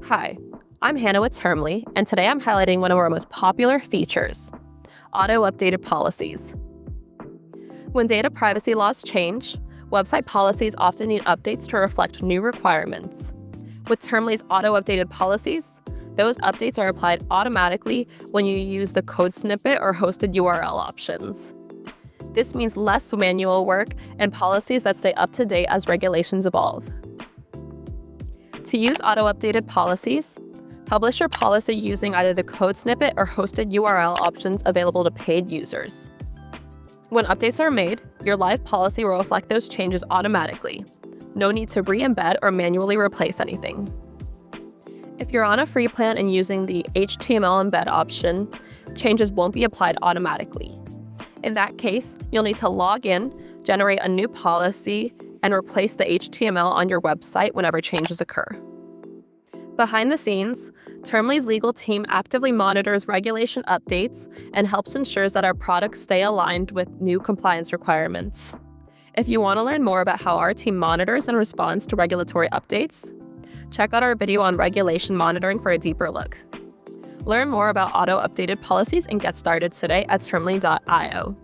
Hi, I'm Hannah with Termly, and today I'm highlighting one of our most popular features, auto-updated policies. When data privacy laws change, website policies often need updates to reflect new requirements. With Termly's auto-updated policies, those updates are applied automatically when you use the code snippet or hosted URL options. This means less manual work and policies that stay up to date as regulations evolve. To use auto-updated policies, publish your policy using either the code snippet or hosted URL options available to paid users. When updates are made, your live policy will reflect those changes automatically. No need to re-embed or manually replace anything. If you're on a free plan and using the HTML embed option, changes won't be applied automatically. In that case, you'll need to log in, generate a new policy, and replace the HTML on your website whenever changes occur. Behind the scenes, Termly's legal team actively monitors regulation updates and helps ensure that our products stay aligned with new compliance requirements. If you want to learn more about how our team monitors and responds to regulatory updates, check out our video on regulation monitoring for a deeper look. Learn more about auto-updated policies and get started today at termly.io.